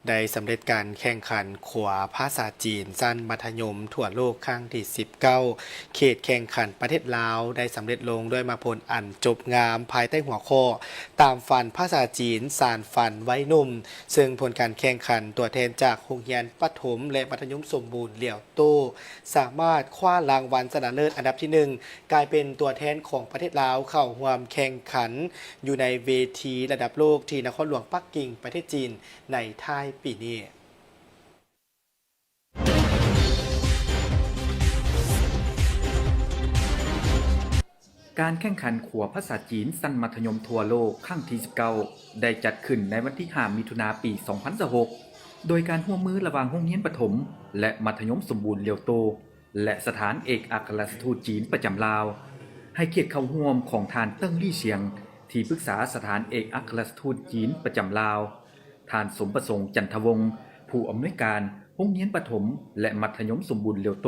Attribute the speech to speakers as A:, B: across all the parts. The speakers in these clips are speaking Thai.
A: ได้สำเร็จการแข่งขันขวาภาษาจีนสั้นมัธยมทั่วโลกครั้งที่19เขตแข่งขันประเทศลาวได้สำเร็จลงด้วยมาผลอันจบงามภายใต้หัวข้อตามฝันภาษาจีนสานฝันไว้หนุ่มซึ่งผลการแข่งขันตัวแทนจากโรงเรียนประถมและมัธยมสมบูรณ์เหลี่ยวโตสามารถคว้ารางวัลชนะเลิศอันดับที่1กลายเป็นตัวแทนของประเทศลาวเข้าร่วมแข่งขันอยู่ในเวทีระดับโลกที่นครหลวงปักกิ่งประเทศจีนในท้ายปีนี้
B: การแข่งขันขัวภาษาจีนสั้นมัธยมทั่วโลกครั้งที่19ได้จัดขึ้นในวันที่5มิถุนายนปี2026โดยการร่วมมือระหว่างโรงเรียนประถมและมัธยมสมบูรณ์เลียวโตและสถานเอกอัครราชทูตจีนประจำลาวให้เกียรติเข้าร่วมของท่านเติ้งลี่เฉียงที่ปรึกษาสถานเอกอัครราชทูตจีนประจำลาวท่านสมประสงค์จันทวงศ์ผู้อำนวยการโรงเรียนประถมและมัธยมสมบูรณ์เลียวโต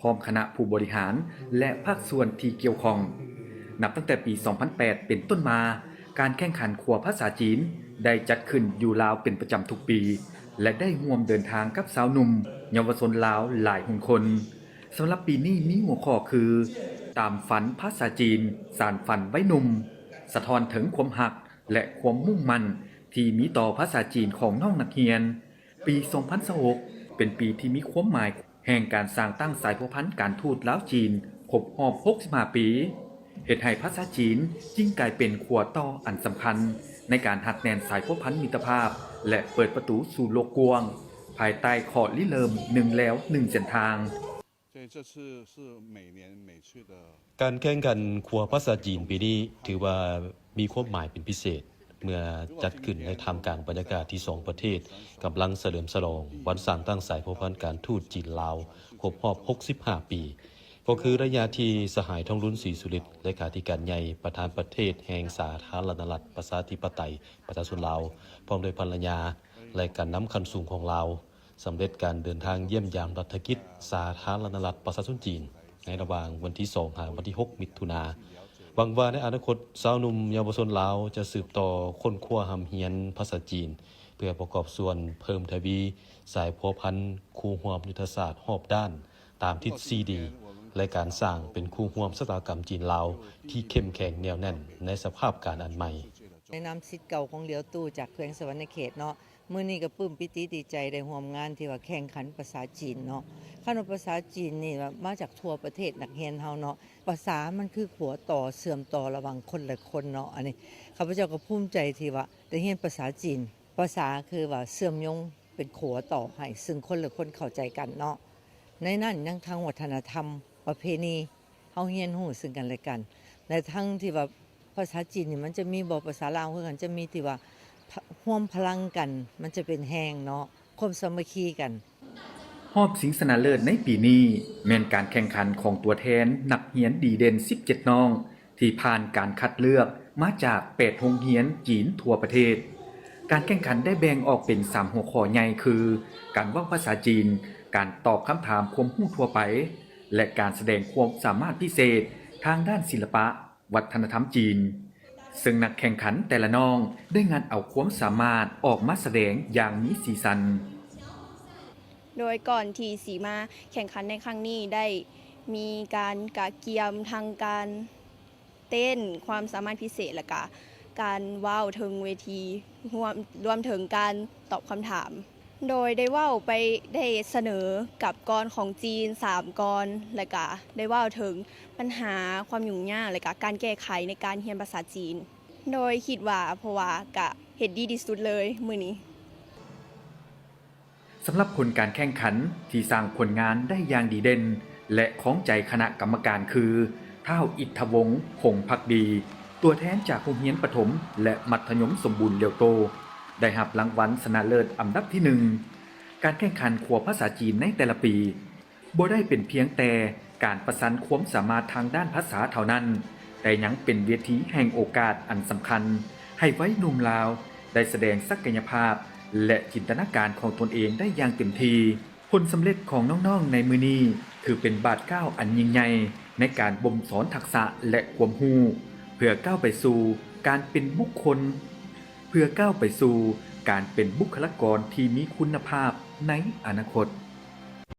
B: พร้อมคณะผู้บริหารและภาคส่วนที่เกี่ยวข้องนับตั้งแต่ปี 2008 เป็นต้นมาการแข่งขันขัวภาษาจีนได้จัดขึ้นอยู่ลาวเป็นประจำทุกปีและได้ร่วมเดินทางกับสาวหนุ่มเยาวชนลาวหลายคนสำหรับปีนี้มีหัวข้อคือตามฝันภาษาจีนสานฝันไว้หนุ่มสะท้อนถึงความหักและความมุ่งมั่นที่มีต่อภาษาจีนของน้องนักเรียนปี 2026 เป็นปีที่มีความหมายแห่งการสร้างตั้งสายพัวพันธ์การทูตลาวจีนครบรอบ65 ปีเหตุให้ภาษาจีนยิ่งกลายเป็นขัวต่ออันสำคัญในการหักแน่นสายพัวพันธ์มิตรภาพและเปิดประตูสู่โลกกว้างภายใต้ข้อริเริ่ม1แล้ว1เส้นทาง
C: การแข่งขันขัวภาษาจีนปีนี้ถือว่ามีความหมายเป็นพิเศษเมื่อจัดขึ้นในท่ามกลางบรรยากาศที่2ประเทศกำลังเฉลิมฉลองวันสร้างตั้งสายพัวพันธ์การทูตจีนลาวครบรอบ65 ปีก็คือระยะที่สหายทองรุ่นศรีสุริตเลขาธิการใหญ่ประธานประเทศแห่งสาธารณรัฐประชาธิปไตยประชาชนลาวพร้อมด้วยภรรยาและการนำคันสูงของลาวสำเร็จการเดินทางเยี่ยมยามรัฐกิจสาธารณรัฐประชาชนจีนในระหว่างวันที่2ถึงวันที่6มิถุนายนหวังว่าในอนาคตสาวหนุ่มเยาวชนลาวจะสืบต่อค้นคว้าหำเฮียนภาษาจีนเพื่อประกอบส่วนเพิ่มทวีสายพัวพันธ์คู่ร่วมยุทธศาสตร์รอบด้านตามทิศซีดีและการสร้างเป็นคู่ร่วมชะตากรรมจีนลาวที่เข้มแข็งแนวแน่นในสภาพการอันใหม่
D: ในนามศิษย์เก่าของเหลียวตู้จากแขวงสวรรณเขตเนาะมื้อนี้ก็ปลื้มปิติดีใจได้ร่วมงานที่ว่าแข่งขันภาษาจีนเนาะคันว่าภาษาจีนนี่มาจากทั่วประเทศนักเรียนเฮาเนาะภาษามันคือขัวต่อเสื่อมต่อระหว่างคนและคนเนาะอันนี้ข้าพเจ้าก็ภูมิใจที่ว่าได้เรียนภาษาจีนภาษาคือว่าเสื่อมยงเป็นขัวต่อให้ซึ่งคนและคนเข้าใจกันเนาะในนั้นยังทางวัฒนธรรมประเพณีเฮาเรียนรู้ซึ่งกันและกันและทั้งที่ว่าภาษาจีนนี่มันจะมีบ่ภาษาลาวคือกันจะมีที่ว่าร่วมพลังกันมันจะเป็นแฮงเนาะความสามัคคีกัน
B: รอบชิงชนะเลิศในปีนี้แม่นการแข่งขันของตัวแทนนักเรียนดีเด่น17น้องที่ผ่านการคัดเลือกมาจาก8โรงเรียนจีนทั่วประเทศการแข่งขันได้แบ่งออกเป็น3หัวข้อใหญ่คือการเว้าภาษาจีนการตอบคำถามความรู้ทั่วไปและการแสดงความสามารถพิเศษทางด้านศิลปะวัฒนธรรมจีนซึ่งนักแข่งขันแต่ละน้องได้งานเอาความสามารถออกมาแสดงอย่างมีสีสัน
E: โดยก่อนที่สีมาแข่งขันในครั้งนี้ได้มีการกะเกียมทางการเต้นความสามารถพิเศษและกะการว่าวถึงเวทีรวมถึงการตอบคำถามโดยได้ว่าวไปได้เสนอกับกรของจีน3กรและกะได้ว่าวถึงปัญหาความยุ่งยากและกะการแก้ไขในการเรียนภาษาจีนโดยคิดว่าเพราะว่ากะเฮ็ดดีที่สุดเลยมื้อนี้
B: สำหรับผลการแข่งขันที่สร้างผลงานได้อย่างดีเด่นและของใจคณะกรรมการคือท้าวอิทธวงศ์คงภักดีตัวแทนจากโรงเรียนประถมและมัธยมสมบูรณ์เลียวโตได้รับรางวัลชนะเลิศอันดับที่1การแข่งขันขัวภาษาจีนในแต่ละปีบ่ได้เป็นเพียงแต่การประสานความสามารถทางด้านภาษาเท่านั้นแต่ยังเป็นเวทีแห่งโอกาสอันสำคัญให้วัยหนุ่มลาวได้แสดงศักยภาพและจินตนาการของตนเองได้อย่างเต็มที่ผลสำเร็จของน้องๆในมื้อนี้ถือเป็นบาทก้าวอันยิ่งใหญ่ในการบ่มสอนทักษะและความรู้เพื่อก้าวไปสู่การเป็นบุคคลเพื่อก้าวไปสู่ การเป็นบุคลากรที่มีคุณภาพในอนาคต